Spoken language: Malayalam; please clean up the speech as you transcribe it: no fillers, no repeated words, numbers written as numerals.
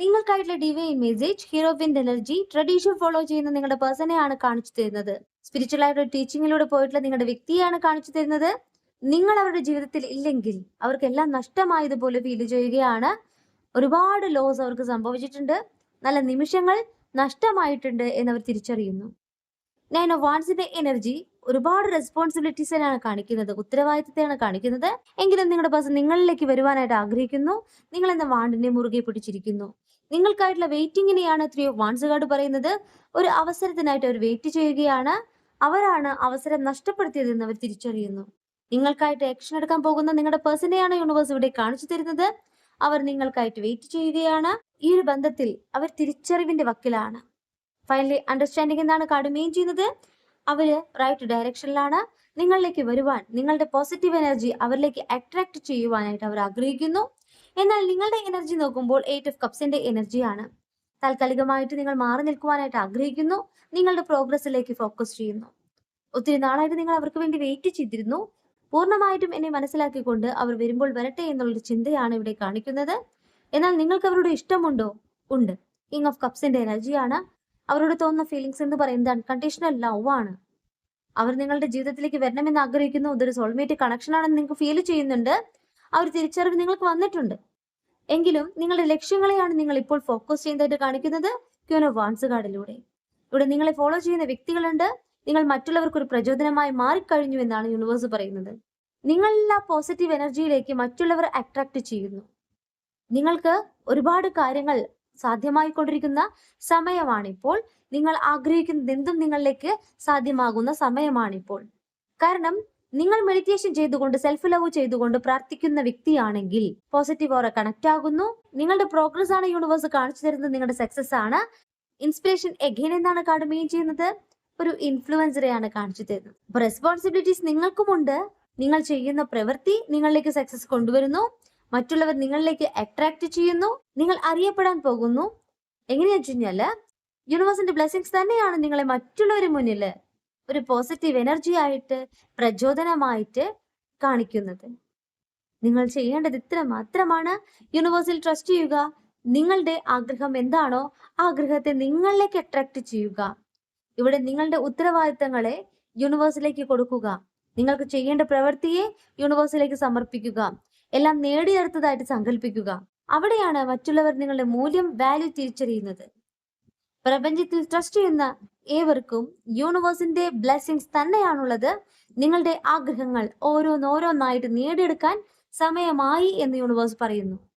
നിങ്ങൾക്കായിട്ടുള്ള divine message hero wind energy tradition follow ചെയ്യുന്ന നിങ്ങളുടെ പേഴ്സണെയാണ് കാണിച്ചു തരുന്നത്. സ്പിരിച്വൽ ആയിട്ടുള്ള ടീച്ചിങ്ങിലൂടെ പോയിട്ടുള്ള നിങ്ങളുടെ വ്യക്തിയെയാണ് കാണിച്ചു തരുന്നത്. നിങ്ങൾ അവരുടെ ജീവിതത്തിൽ ഇല്ലെങ്കിൽ അവർക്കെല്ലാം നഷ്ടമായതുപോലെ ഫീൽ ചെയ്യുകയാണ്. ഒരുപാട് ലോസ് അവർക്ക് സംഭവിച്ചിട്ടുണ്ട്, നല്ല നിമിഷങ്ങൾ നഷ്ടമായിട്ടുണ്ട് എന്നവർ തിരിച്ചറിയുന്നു. 9 ഓഫ് വാൻസിന്റെ എനർജി ഒരുപാട് റെസ്പോൺസിബിലിറ്റീസിനാണ് കാണിക്കുന്നത്, ഉത്തരവാദിത്തത്തെയാണ് കാണിക്കുന്നത്. എങ്കിലും നിങ്ങളുടെ പേഴ്സൺ നിങ്ങളിലേക്ക് വരുവാനായിട്ട് ആഗ്രഹിക്കുന്നു. നിങ്ങൾ എന്ന വാണ്ടിനെ മുറുകെ പിടിച്ചിരിക്കുന്നു. നിങ്ങൾക്കായിട്ടുള്ള വെയിറ്റിങ്ങിനെയാണ് 3 ഓഫ് വാൻസ് കാർഡ് പറയുന്നത്. ഒരു അവസരത്തിനായിട്ട് അവർ വെയിറ്റ് ചെയ്യുകയാണ്. അവരാണ് അവസരം നഷ്ടപ്പെടുത്തിയതെന്ന് അവർ തിരിച്ചറിയുന്നു. നിങ്ങൾക്കായിട്ട് ആക്ഷൻ എടുക്കാൻ പോകുന്ന നിങ്ങളുടെ പേഴ്സണെയാണ് യൂണിവേഴ്സ് ഇവിടെ കാണിച്ചു തരുന്നത്. അവർ നിങ്ങൾക്കായിട്ട് വെയിറ്റ് ചെയ്യുകയാണ്. ഈ ഒരു ബന്ധത്തിൽ അവർ തിരിച്ചറിവിന്റെ വക്കിലാണ്. ഫൈനലി അണ്ടർസ്റ്റാൻഡിംഗ് എന്നാണ് കാർഡ് മീൻ ചെയ്യുന്നത്. അവര് റൈറ്റ് ഡയറക്ഷനിലാണ്. നിങ്ങളിലേക്ക് വരുവാൻ, നിങ്ങളുടെ പോസിറ്റീവ് എനർജി അവരിലേക്ക് അട്രാക്ട് ചെയ്യുവാനായിട്ട് അവർ ആഗ്രഹിക്കുന്നു. എന്നാൽ നിങ്ങളുടെ എനർജി നോക്കുമ്പോൾ 8 ഓഫ് കപ്സിന്റെ എനർജിയാണ്. താൽക്കാലികമായിട്ട് നിങ്ങൾ മാറി നിൽക്കുവാനായിട്ട് ആഗ്രഹിക്കുന്നു. നിങ്ങളുടെ പ്രോഗ്രസ്സിലേക്ക് ഫോക്കസ് ചെയ്യുന്നു. ഒത്തിരി നാളായിട്ട് നിങ്ങൾ അവർക്ക് വേണ്ടി വെയിറ്റ് ചെയ്തിരുന്നു. പൂർണ്ണമായിട്ടും എന്നെ മനസ്സിലാക്കിക്കൊണ്ട് അവർ വരുമ്പോൾ വരട്ടെ എന്നുള്ളൊരു ചിന്തയാണ് ഇവിടെ കാണിക്കുന്നത്. എന്നാൽ നിങ്ങൾക്ക് അവരോട് ഇഷ്ടമുണ്ടോ? ഉണ്ട്. കിങ് ഓഫ് കപ്സിന്റെ എനർജിയാണ്. അവരോട് തോന്നുന്ന ഫീലിങ്സ് എന്ന് പറയുന്നത് അൺകണ്ടീഷണൽ ലവ് ആണ്. അവർ നിങ്ങളുടെ ജീവിതത്തിലേക്ക് വരണമെന്ന് ആഗ്രഹിക്കുന്നു. ഇതൊരു സോൾമേറ്റ് കണക്ഷൻ ആണെന്ന് നിങ്ങൾക്ക് ഫീൽ ചെയ്യുന്നുണ്ട്. ആ ഒരു തിരിച്ചറിവ് നിങ്ങൾക്ക് വന്നിട്ടുണ്ട്. എങ്കിലും നിങ്ങളുടെ ലക്ഷ്യങ്ങളെയാണ് നിങ്ങൾ ഇപ്പോൾ ഫോക്കസ് ചെയ്യുന്നതായിട്ട് കാണിക്കുന്നത് ക്വീൻ ഓഫ് വാൻസ് കാർഡിലൂടെ. ഇവിടെ നിങ്ങളെ ഫോളോ ചെയ്യുന്ന വ്യക്തികളുണ്ട്. നിങ്ങൾ മറ്റുള്ളവർക്ക് ഒരു പ്രചോദനമായി മാറിക്കഴിഞ്ഞു എന്നാണ് യൂണിവേഴ്സ് പറയുന്നത്. നിങ്ങളെല്ലാം പോസിറ്റീവ് എനർജിയിലേക്ക് മറ്റുള്ളവർ അട്രാക്ട് ചെയ്യുന്നു. നിങ്ങൾക്ക് ഒരുപാട് കാര്യങ്ങൾ സാധ്യമായിക്കൊണ്ടിരിക്കുന്ന സമയമാണിപ്പോൾ. നിങ്ങൾ ആഗ്രഹിക്കുന്നത് എന്തും നിങ്ങളിലേക്ക് സാധ്യമാകുന്ന സമയമാണിപ്പോൾ. കാരണം നിങ്ങൾ മെഡിറ്റേഷൻ ചെയ്തുകൊണ്ട്, സെൽഫ് ലവ് ചെയ്തുകൊണ്ട് പ്രാർത്ഥിക്കുന്ന വ്യക്തിയാണെങ്കിൽ പോസിറ്റീവ് ഓറ കണക്ട് ആകുന്നു. നിങ്ങളുടെ പ്രോഗ്രസ് ആണ് യൂണിവേഴ്സ് കാണിച്ചു തരുന്നത്. നിങ്ങളുടെ സക്സസ് ആണ്. ഇൻസ്പിറേഷൻ എഗെയിൻ എന്നാണ് കാർഡ് മീൻ ചെയ്യുന്നത്. ഒരു ഇൻഫ്ലുവൻസറെയാണ് കാണിച്ചു തരുന്നത്. അപ്പൊ റെസ്പോൺസിബിലിറ്റീസ് നിങ്ങൾക്കുമുണ്ട്. നിങ്ങൾ ചെയ്യുന്ന പ്രവൃത്തി നിങ്ങളിലേക്ക് സക്സസ് കൊണ്ടുവരുന്നു. മറ്റുള്ളവർ നിങ്ങളിലേക്ക് അട്രാക്ട് ചെയ്യുന്നു. നിങ്ങൾ അറിയപ്പെടാൻ പോകുന്നു. എങ്ങനെയാ വെച്ച് കഴിഞ്ഞാല് യൂണിവേഴ്സിന്റെ ബ്ലെസ്സിങ്സ് തന്നെയാണ് നിങ്ങളെ മറ്റുള്ളവരുടെ മുന്നിൽ ഒരു പോസിറ്റീവ് എനർജി ആയിട്ട്, പ്രചോദനമായിട്ട് കാണിക്കുന്നത്. നിങ്ങൾ ചെയ്യേണ്ടത് ഇത്ര മാത്രമാണ്. യൂണിവേഴ്സിൽ ട്രസ്റ്റ് ചെയ്യുക. നിങ്ങളുടെ ആഗ്രഹം എന്താണോ ആ ആഗ്രഹത്തെ നിങ്ങളിലേക്ക് അട്രാക്ട് ചെയ്യുക. ഇവിടെ നിങ്ങളുടെ ഉത്തരവാദിത്തങ്ങളെ യൂണിവേഴ്സിലേക്ക് കൊടുക്കുക. നിങ്ങൾക്ക് ചെയ്യേണ്ട പ്രവൃത്തിയെ യൂണിവേഴ്സിലേക്ക് സമർപ്പിക്കുക. എല്ലാം നേടിയെടുത്തതായിട്ട് സങ്കല്പിക്കുക. അവിടെയാണ് മറ്റുള്ളവർ നിങ്ങളുടെ മൂല്യം, വാല്യൂ തിരിച്ചറിയുന്നത്. പ്രപഞ്ചത്തിൽ ട്രസ്റ്റ് ചെയ്യുന്ന ഏവർക്കും യൂണിവേഴ്സിന്റെ ബ്ലെസ്സിങ്സ് തന്നെയാണുള്ളത്. നിങ്ങളുടെ ആഗ്രഹങ്ങൾ ഓരോന്നോരോന്നായിട്ട് നേടിയെടുക്കാൻ സമയമായി എന്ന് യൂണിവേഴ്സ് പറയുന്നു.